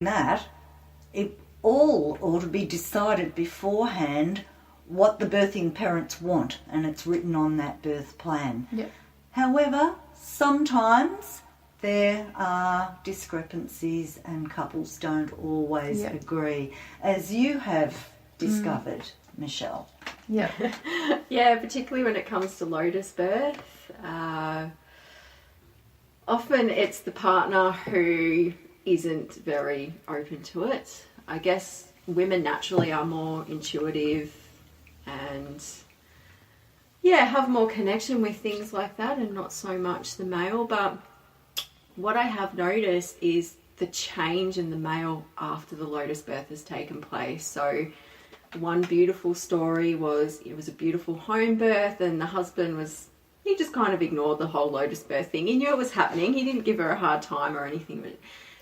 that, it all ought to be decided beforehand what the birthing parents want, and it's written on that birth plan. Yep. However, sometimes there are discrepancies and couples don't always agree, as you have discovered, Michelle. Yeah. Yeah, particularly when it comes to Lotus Birth. Often it's the partner who isn't very open to it. I guess women naturally are more intuitive and have more connection with things like that, and not so much the male. But what I have noticed is the change in the male after the Lotus Birth has taken place. So one beautiful story was, it was a beautiful home birth, and the husband he just kind of ignored the whole Lotus Birth thing. He knew it was happening. He didn't give her a hard time or anything.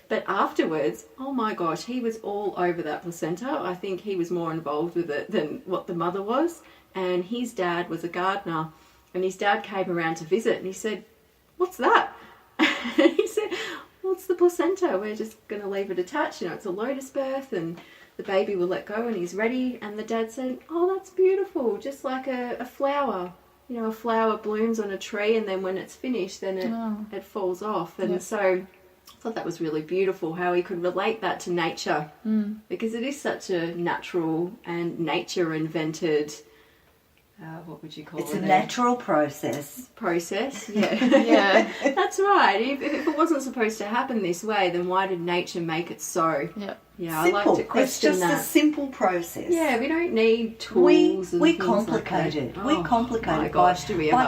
But afterwards, oh my gosh, he was all over that placenta. I think he was more involved with it than what the mother was. And his dad was a gardener, and his dad came around to visit, and he said, "What's that?" And he said, "Well, it's the placenta. We're just going to leave it attached. You know, it's a Lotus Birth, and the baby will let go and he's ready." And the dad said, "Oh, that's beautiful. Just like a flower. You know, a flower blooms on a tree, and then when it's finished, then it falls off." And so I thought that was really beautiful, how he could relate that to nature, because it is such a natural and nature invented, what would you call it? It's a natural process. Yeah. That's right. If it wasn't supposed to happen this way, then why did nature make it so? Yeah, simple. I like to question it's just that. a simple process. Yeah, we don't need tools. We complicate it. We complicate it by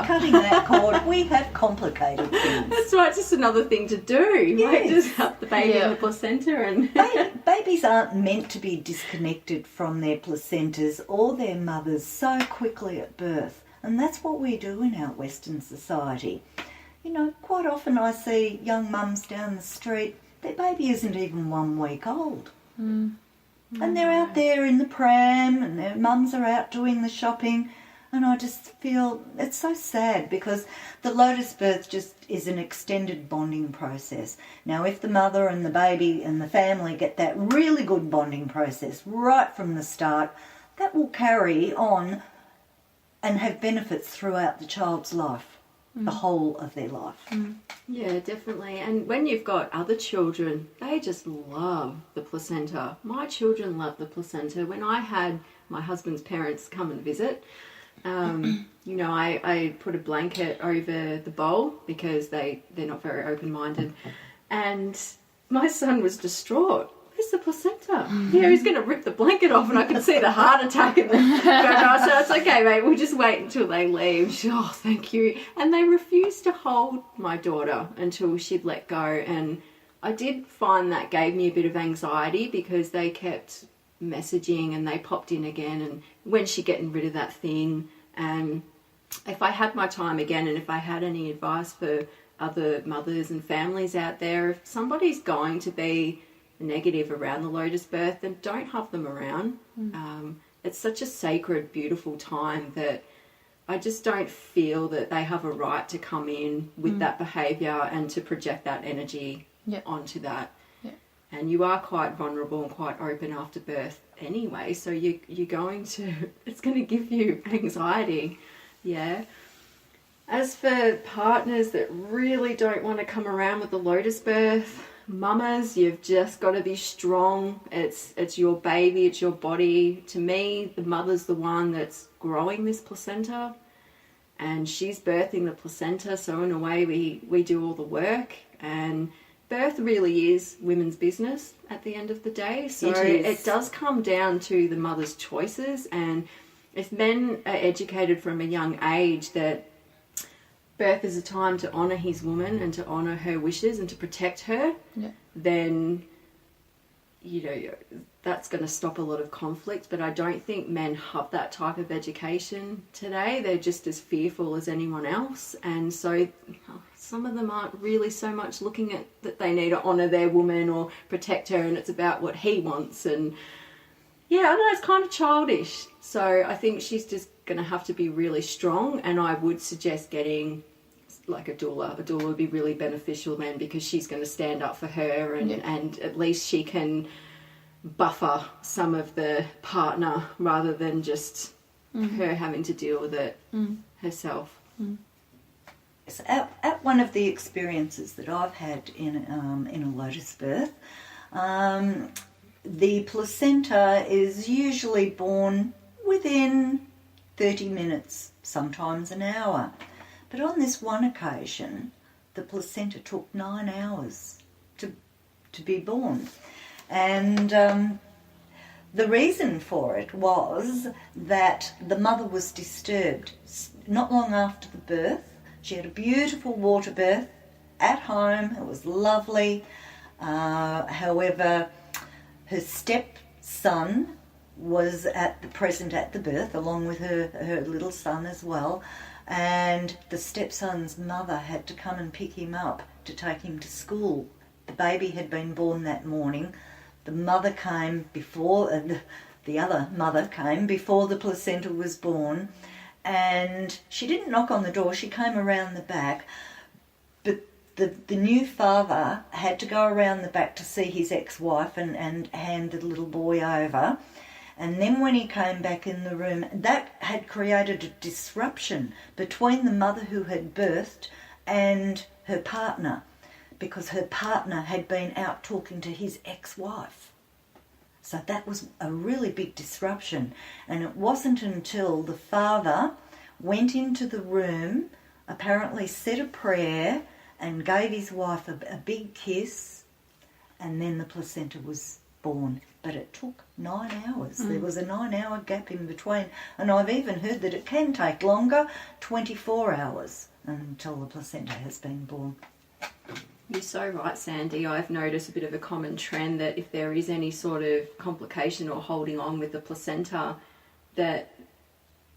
cutting ever. that cord. We have complicated things. That's right. Just another thing to do. Yes. Like just have the baby in the placenta and. Babies aren't meant to be disconnected from their placentas or their mothers so quickly at birth, and that's what we do in our Western society. You know, quite often I see young mums down the street. Their baby isn't even 1 week old. And they're out there in the pram, and their mums are out doing the shopping, and I just feel it's so sad, because the Lotus Birth just is an extended bonding process. Now, if the mother and the baby and the family get that really good bonding process right from the start, that will carry on and have benefits throughout the child's life, the whole of their life. Yeah, definitely. And when you've got other children, they just love the placenta. My children love the placenta. When I had my husband's parents come and visit, you know, I put a blanket over the bowl because they're not very open-minded. And my son was distraught. Where's the placenta? Yeah, he's going to rip the blanket off, and I could see the heart attack in the background. So it's okay, mate, we'll just wait until they leave. She, oh, thank you. And they refused to hold my daughter until she'd let go. And I did find that gave me a bit of anxiety, because they kept messaging and they popped in again, and when's she getting rid of that thing? And if I had my time again, and if I had any advice for other mothers and families out there, if somebody's going to be negative around the Lotus Birth, then don't have them around. It's such a sacred, beautiful time that I just don't feel that they have a right to come in with that behaviour and to project that energy onto that. And you are quite vulnerable and quite open after birth anyway, so you're going to, it's going to give you anxiety. As for partners that really don't want to come around with the Lotus Birth, mamas, you've just got to be strong. It's your baby, it's your body. To me, the mother's the one that's growing this placenta, and she's birthing the placenta, so in a way we do all the work, and birth really is women's business at the end of the day. So it does come down to the mother's choices, and if men are educated from a young age that birth is a time to honour his woman and to honour her wishes and to protect her, then, you know, that's going to stop a lot of conflict. But I don't think men have that type of education today. They're just as fearful as anyone else. And so some of them aren't really so much looking at that they need to honour their woman or protect her, and it's about what he wants. And yeah, I don't know, it's kind of childish. So I think she's just going to have to be really strong, and I would suggest getting like a doula. A doula would be really beneficial then, because she's going to stand up for her, and at least she can buffer some of the partner rather than just her having to deal with it herself. So at one of the experiences that I've had in a Lotus Birth, the placenta is usually born within 30 minutes, sometimes an hour. But on this one occasion, the placenta took 9 hours to be born. And the reason for it was that the mother was disturbed. Not long after the birth, she had a beautiful water birth at home. It was lovely. However, her stepson was present at the birth, along with her little son as well. And the stepson's mother had to come and pick him up to take him to school. The baby had been born that morning. The mother came before, the other mother came before the placenta was born, and she didn't knock on the door, she came around the back, but the new father had to go around the back to see his ex-wife and hand the little boy over. And then when he came back in the room, that had created a disruption between the mother who had birthed and her partner, because her partner had been out talking to his ex-wife. So that was a really big disruption. And it wasn't until the father went into the room, apparently said a prayer and gave his wife a big kiss, and then the placenta was born. But it took 9 hours. There was a 9-hour gap in between. And I've even heard that it can take longer, 24 hours, until the placenta has been born. You're so right, Sandy. I've noticed a bit of a common trend that if there is any sort of complication or holding on with the placenta, that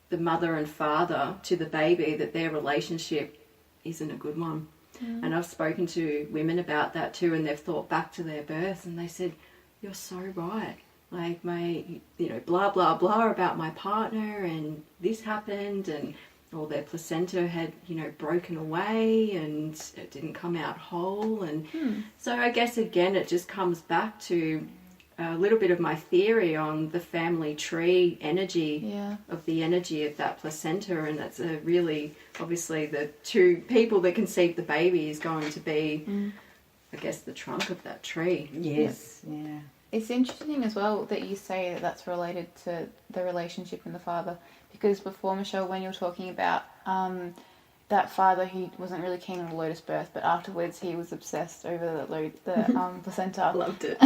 the mother and father to the baby, that their relationship isn't a good one. And I've spoken to women about that too, and they've thought back to their birth and they said, you're so right. Like blah, blah, blah about my partner, and this happened, and or their placenta had, broken away and it didn't come out whole. And so I guess, again, it just comes back to a little bit of my theory on the family tree energy of the energy of that placenta. And that's a really, obviously, the two people that conceive the baby is going to be, I guess, the trunk of that tree. Yes, yeah. It's interesting as well that you say that that's related to the relationship in the father, because before, Michelle, when you were talking about that father who wasn't really keen on the Lotus Birth, but afterwards he was obsessed over the placenta. Loved it.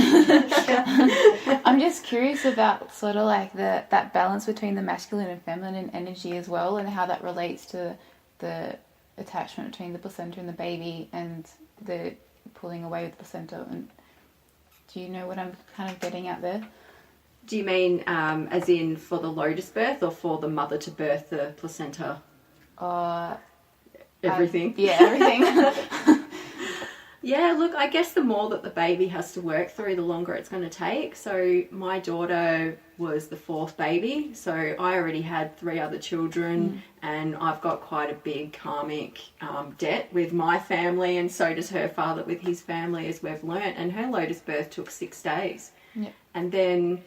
I'm just curious about sort of like that balance between the masculine and feminine energy as well, and how that relates to the attachment between the placenta and the baby and the pulling away with the placenta. And do you know what I'm kind of getting at there? Do you mean as in for the Lotus Birth, or for the mother to birth the placenta? Everything. Everything. Yeah, look, I guess the more that the baby has to work through, the longer it's going to take. So my daughter was the fourth baby, so I already had 3 other children, and I've got quite a big karmic debt with my family, and so does her father with his family, as we've learnt. And her Lotus Birth took 6 days. Yep. And then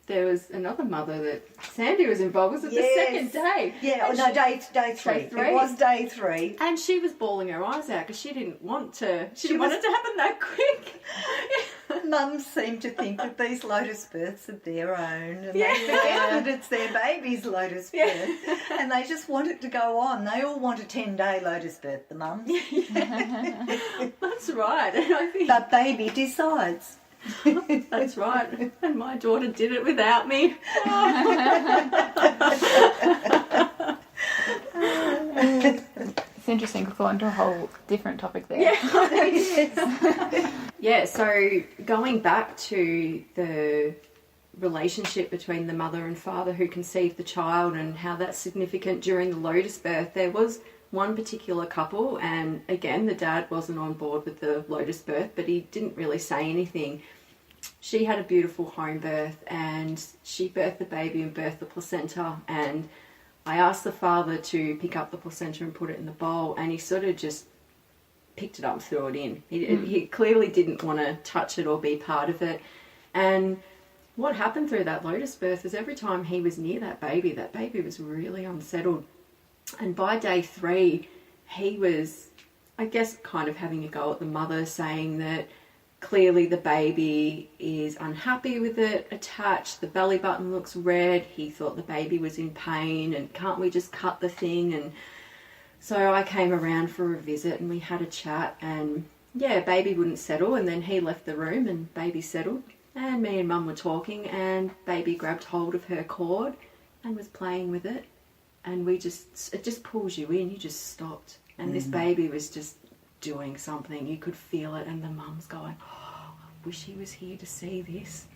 there was another mother that Sandy was involved. Was it the second day? Yeah, day 3. Day 3. It was day 3. And she was bawling her eyes out because she didn't want it to happen that quick. Mums seem to think that these Lotus Births are their own, and they forget that it's their baby's Lotus Birth, and they just want it to go on. They all want a 10-day Lotus Birth, the mums. That's right. And I think But baby decides. that's right. And my daughter did it without me. It's interesting. We'll go on to a whole different topic there. Yeah, so going back to the relationship between the mother and father who conceived the child and how that's significant during the Lotus Birth, there was one particular couple, and again, the dad wasn't on board with the Lotus Birth, but he didn't really say anything. She had a beautiful home birth, and she birthed the baby and birthed the placenta, and I asked the father to pick up the placenta and put it in the bowl, and he sort of just picked it up and threw it in. He clearly didn't want to touch it or be part of it. And what happened through that Lotus birth is every time he was near that baby was really unsettled. And by day 3, he was, I guess, kind of having a go at the mother, saying that clearly the baby is unhappy with it attached. The belly button looks red. He thought the baby was in pain, and can't we just cut the thing? And so I came around for a visit and we had a chat, and yeah, baby wouldn't settle. And then he left the room and baby settled. And me and mum were talking, and baby grabbed hold of her cord and was playing with it. And it just pulls you in. You just stopped. And this baby was just doing something. You could feel it, and the mum's going, oh, I wish he was here to see this.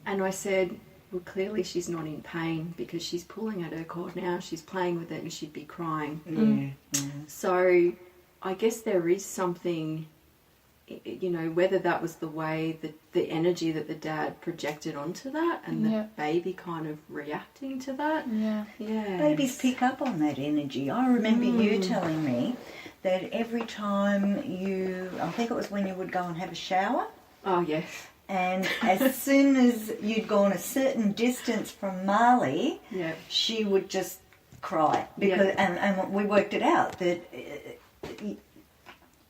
And I said, well, clearly she's not in pain because she's pulling at her cord now. She's playing with it and she'd be crying. So I guess there is something, you know, whether that was the way that the energy that the dad projected onto that, and the baby kind of reacting to that. Babies pick up on that energy. I remember you telling me that every time I think it was when you would go and have a shower. Oh, yes. And as soon as you'd gone a certain distance from Marley, she would just cry. Because and we worked it out that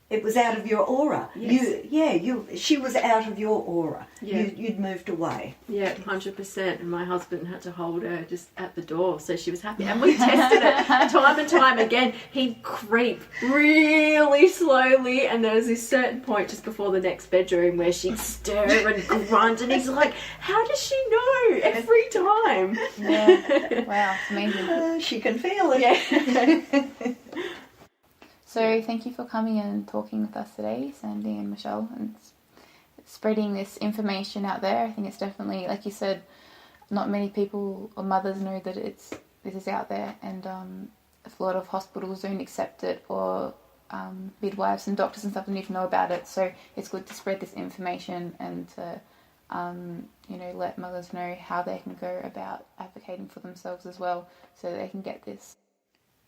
it was out of your aura. She was out of your aura. You'd moved away. 100%. And my husband had to hold her just at the door, so she was happy. And we tested it time and time again. He'd creep really slowly, and there was this certain point just before the next bedroom where she'd stir and grunt, and he's like, how does she know every time? Wow, it's amazing. She can feel it. So thank you for coming and talking with us today, Sandy and Michelle, and spreading this information out there. I think it's definitely, like you said, not many people or mothers know that this is out there, and a lot of hospitals don't accept it, or midwives and doctors and stuff don't even know about it. So it's good to spread this information and to let mothers know how they can go about advocating for themselves as well, so that they can get this.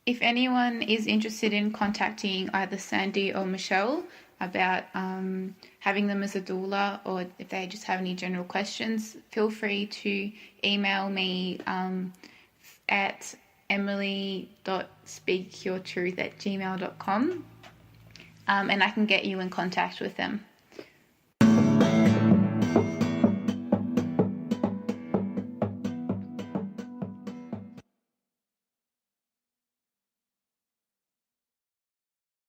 If anyone is interested in contacting either Sandy or Michelle about having them as a doula, or if they just have any general questions, feel free to email me at emily.speakyourtruth@gmail.com, and I can get you in contact with them.